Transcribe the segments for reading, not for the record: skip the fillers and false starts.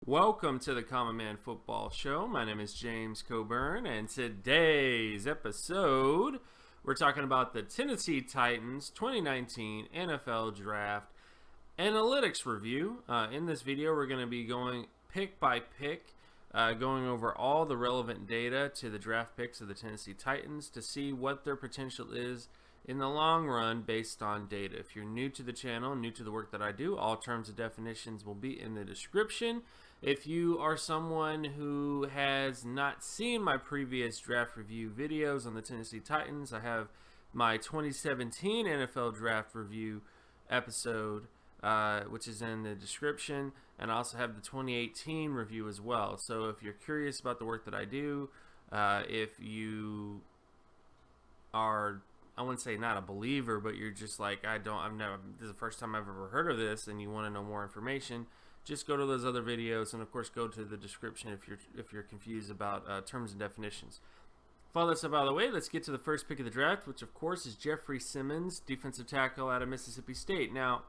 Welcome to the Common Man Football Show. My name is James Coburn, and today's episode, we're talking about the Tennessee Titans 2019 NFL Draft Analytics Review. In this video, we're going to be going pick by pick, going over all the relevant data to the draft picks of the Tennessee Titans to see what their potential is in the long run based on data. If you're new to the channel, new to the work that I do, all terms and definitions will be in the description. If you are someone who has not seen my previous draft review videos on the Tennessee Titans, I have my 2017 NFL Draft Review episode, which is in the description, and I also have the 2018 review as well. So if you're curious about the work that I do, if you are, I wouldn't say not a believer, but you're just like, this is the first time I've ever heard of this, and you want to know more information, just go to those other videos, and of course go to the description if you're confused about terms and definitions. With all that stuff out of the way, let's get to the first pick of the draft, which of course is Jeffrey Simmons, defensive tackle out of Mississippi State. Now,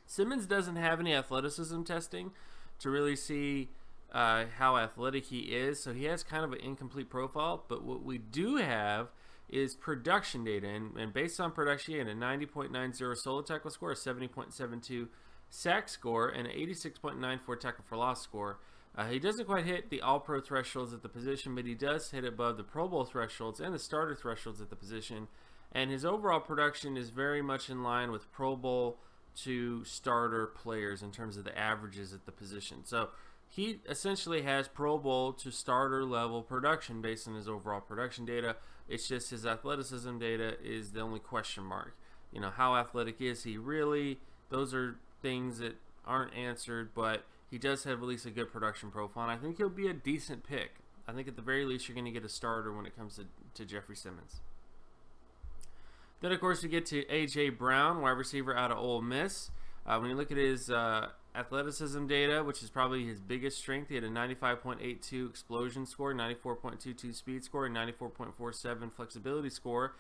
Simmons doesn't have any athleticism testing to really see how athletic he is, so he has kind of an incomplete profile. But what we do have is production data, and based on production, he had a 90.90 solo tackle score, a 70.72 sack score, and an 86.94 tackle for loss score. He doesn't quite hit the all-pro thresholds at the position, but he does hit above the Pro Bowl thresholds and the starter thresholds at the position. And his overall production is very much in line with Pro Bowl to starter players in terms of the averages at the position. So he essentially has Pro Bowl to starter level production based on his overall production data. It's just his athleticism data is the only question mark. You know, how athletic is he really? Those are things that aren't answered, but he does have at least a good production profile, and I think he'll be a decent pick. I think at the very least you're going to get a starter when it comes to Jeffrey Simmons. Then, of course, we get to A.J. Brown, wide receiver out of Ole Miss. When you look at his athleticism data, which is probably his biggest strength, he had a 95.82 explosion score, 94.22 speed score, and 94.47 flexibility score.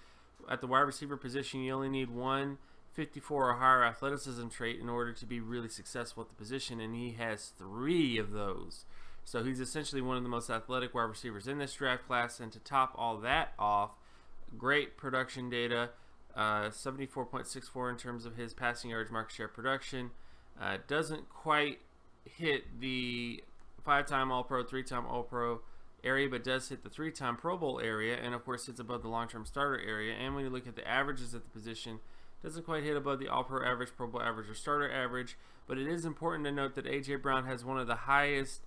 At the wide receiver position, you only need one 54 or higher athleticism trait in order to be really successful at the position, and he has 3 of those. So he's essentially one of the most athletic wide receivers in this draft class, and to top all that off, great production data, 74.64 in terms of his passing yards market share production. Doesn't quite hit the 5-time All-Pro, 3-time All-Pro area, but does hit the 3-time Pro Bowl area, and of course sits above the long-term starter area. And when you look at the averages at the position, doesn't quite hit above the All-Pro average, Pro Bowl average, or starter average. But it is important to note that A.J. Brown has one of the highest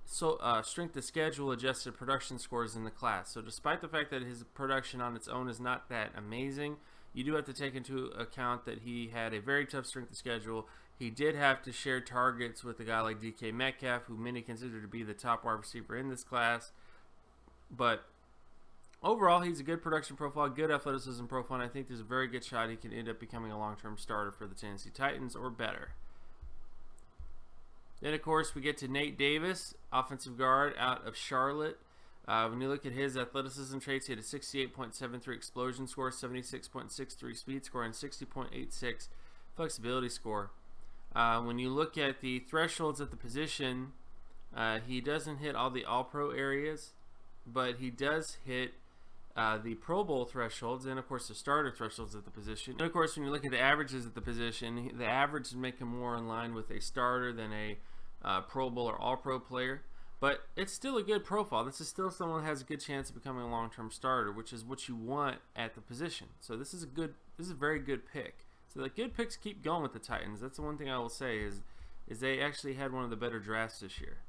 strength of schedule adjusted production scores in the class. So despite the fact that his production on its own is not that amazing, you do have to take into account that he had a very tough strength of schedule. He did have to share targets with a guy like DK Metcalf, who many consider to be the top wide receiver in this class. But overall, he's a good production profile, good athleticism profile, and I think there's a very good shot he can end up becoming a long-term starter for the Tennessee Titans or better. Then, of course, we get to Nate Davis, offensive guard out of Charlotte. When you look at his athleticism traits, he had a 68.73 explosion score, 76.63 speed score, and 60.86 flexibility score. When you look at the thresholds at the position, he doesn't hit all the All-Pro areas, but he does hit the Pro Bowl thresholds and, of course, the starter thresholds at the position. And, of course, when you look at the averages at the position, the averages make him more in line with a starter than a Pro Bowl or All-Pro player. But it's still a good profile. This is still someone that has a good chance of becoming a long-term starter, which is what you want at the position. So this is a very good pick. So the good picks keep going with the Titans. That's the one thing I will say is they actually had one of the better drafts this year.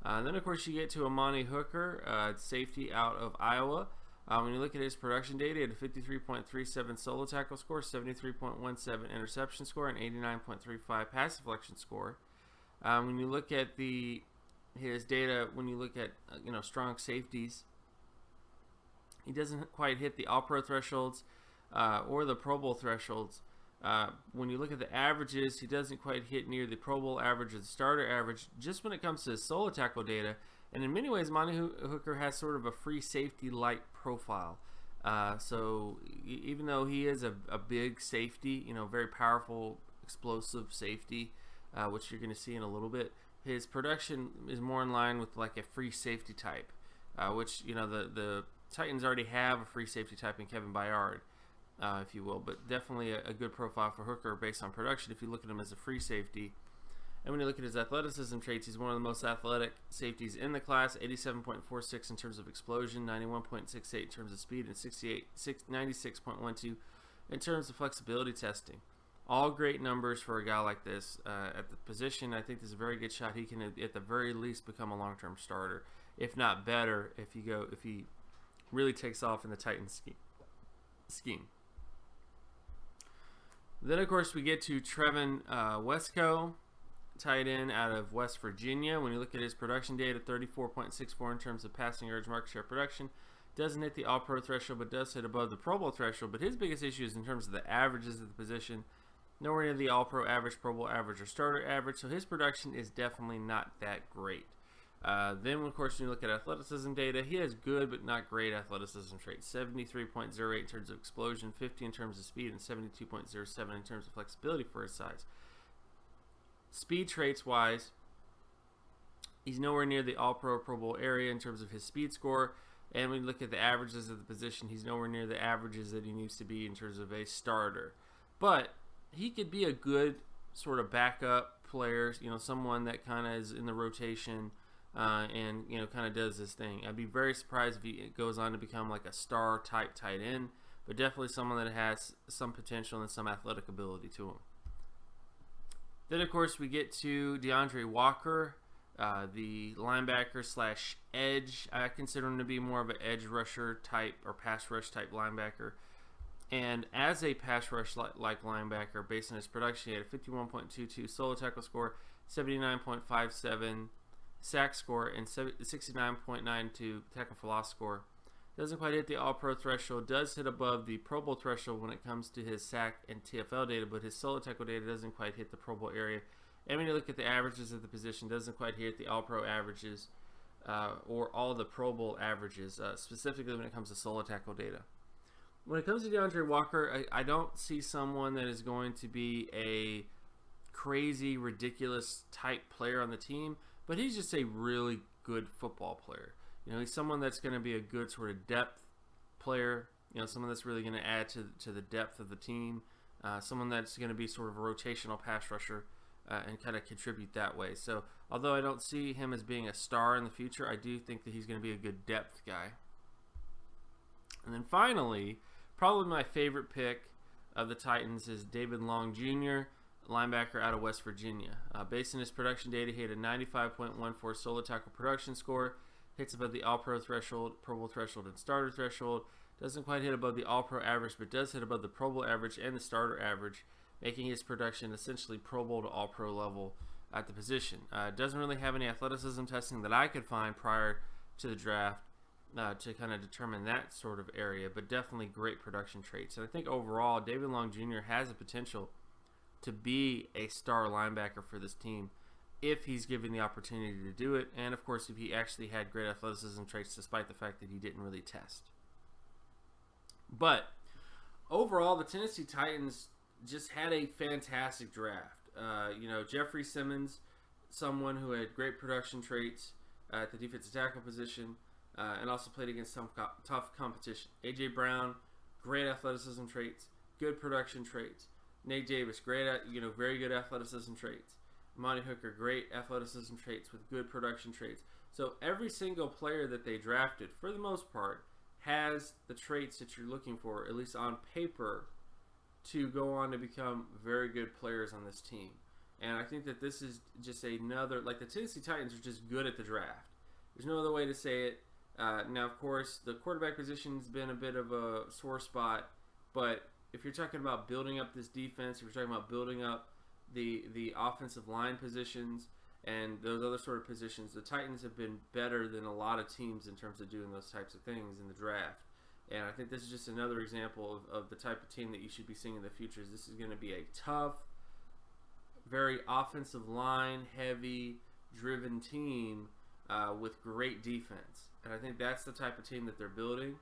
Then, of course, you get to Amani Hooker, safety out of Iowa. When you look at his production data, he had a 53.37 solo tackle score, 73.17 interception score, and 89.35 pass deflection score. When you look at his data, when you look at strong safeties, he doesn't quite hit the All-Pro thresholds or the Pro Bowl thresholds. When you look at the averages, he doesn't quite hit near the Pro Bowl average or the starter average. Just when it comes to his solo tackle data, and in many ways, Amani Hooker has sort of a free safety-like profile. So even though he is a big safety, very powerful, explosive safety, which you're going to see in a little bit, his production is more in line with like a free safety type, which the Titans already have a free safety type in Kevin Byard, if you will, but definitely a good profile for Hooker based on production if you look at him as a free safety. And when you look at his athleticism traits, he's one of the most athletic safeties in the class, 87.46 in terms of explosion, 91.68 in terms of speed, and 96.12 in terms of flexibility testing. All great numbers for a guy like this at the position. I think there's a very good shot he can, at the very least, become a long-term starter, if not better, if he really takes off in the Titans scheme. Then, of course, we get to Trevon Wesco, tight end out of West Virginia. When you look at his production data, 34.64 in terms of passing yards, market share production. Doesn't hit the All-Pro threshold, but does hit above the Pro Bowl threshold. But his biggest issue is in terms of the averages of the position. Nowhere near the All-Pro average, Pro Bowl average, or starter average. So his production is definitely not that great. Then, of course, when you look at athleticism data, he has good but not great athleticism traits. 73.08 in terms of explosion, 50 in terms of speed, and 72.07 in terms of flexibility for his size. Speed traits-wise, he's nowhere near the All-Pro, Pro Bowl area in terms of his speed score. And when you look at the averages of the position, he's nowhere near the averages that he needs to be in terms of a starter. But he could be a good sort of backup player, someone that kind of is in the rotation and, kind of does this thing. I'd be very surprised if he goes on to become like a star-type tight end, but definitely someone that has some potential and some athletic ability to him. Then, of course, we get to DeAndre Walker, the linebacker slash edge. I consider him to be more of an edge rusher type or pass rush type linebacker. And as a pass rush like linebacker, based on his production, he had a 51.22 solo tackle score, 79.57 sack score, and 69.92 tackle for loss score. Doesn't quite hit the All-Pro threshold. Does hit above the Pro Bowl threshold when it comes to his sack and TFL data, but his solo tackle data doesn't quite hit the Pro Bowl area. And when you look at the averages of the position, doesn't quite hit the All-Pro averages or all the Pro Bowl averages, specifically when it comes to solo tackle data. When it comes to DeAndre Walker, I don't see someone that is going to be a crazy, ridiculous type player on the team, but he's just a really good football player. He's someone that's going to be a good sort of depth player, someone that's really going to add to the depth of the team, someone that's going to be sort of a rotational pass rusher and kind of contribute that way. So although I don't see him as being a star in the future, I do think that he's going to be a good depth guy. And then finally, probably my favorite pick of the Titans is David Long Jr., linebacker out of West Virginia. Based on his production data, he had a 95.14 solo tackle production score, hits above the All-Pro threshold, Pro Bowl threshold, and starter threshold. Doesn't quite hit above the All-Pro average, but does hit above the Pro Bowl average and the starter average, making his production essentially Pro Bowl to All-Pro level at the position. Doesn't really have any athleticism testing that I could find prior to the draft to kind of determine that sort of area, but definitely great production traits. And I think overall, David Long Jr. has the potential to be a star linebacker for this team if he's given the opportunity to do it, and of course if he actually had great athleticism traits despite the fact that he didn't really test. But overall, the Tennessee Titans just had a fantastic draft. Jeffrey Simmons, someone who had great production traits at the defensive tackle position, and also played against some tough competition. A.J. Brown, great athleticism traits, good production traits. Nate Davis, very good athleticism traits. Amani Hooker, great athleticism traits with good production traits. So every single player that they drafted, for the most part, has the traits that you're looking for, at least on paper, to go on to become very good players on this team. And I think that this is just another, the Tennessee Titans are just good at the draft. There's no other way to say it. Now, of course, the quarterback position's been a bit of a sore spot, but if you're talking about building up this defense, if you're talking about building up the offensive line positions and those other sort of positions, the Titans have been better than a lot of teams in terms of doing those types of things in the draft. And I think this is just another example of the type of team that you should be seeing in the future. This is going to be a tough, very offensive line heavy driven team with great defense. And I think that's the type of team that they're building.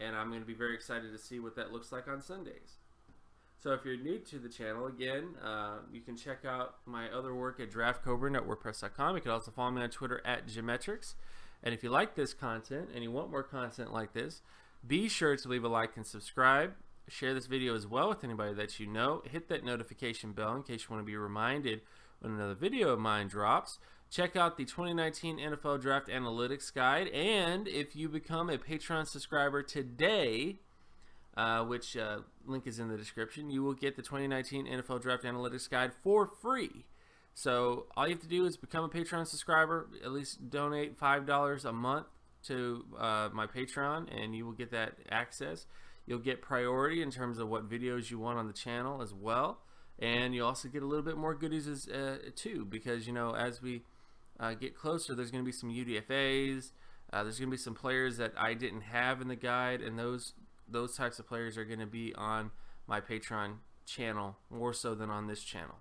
And I'm going to be very excited to see what that looks like on Sundays. So if you're new to the channel, again, you can check out my other work at draftcoburn.wordpress.com. You can also follow me on Twitter at Geometrics. And if you like this content and you want more content like this, be sure to leave a like and subscribe. Share this video as well with anybody that you know. Hit that notification bell in case you want to be reminded when another video of mine drops. Check out the 2019 NFL Draft Analytics Guide. And if you become a Patreon subscriber today, which link is in the description, you will get the 2019 NFL Draft Analytics Guide for free. So all you have to do is become a Patreon subscriber, at least donate $5 a month to my Patreon, and you will get that access. You'll get priority in terms of what videos you want on the channel as well, and you also get a little bit more goodies too, because as we get closer, there's going to be some UDFAs, there's going to be some players that I didn't have in the guide, and those types of players are going to be on my Patreon channel more so than on this channel.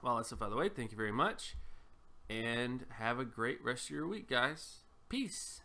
Well, that's it by the way. Thank you very much, and have a great rest of your week, guys. Peace.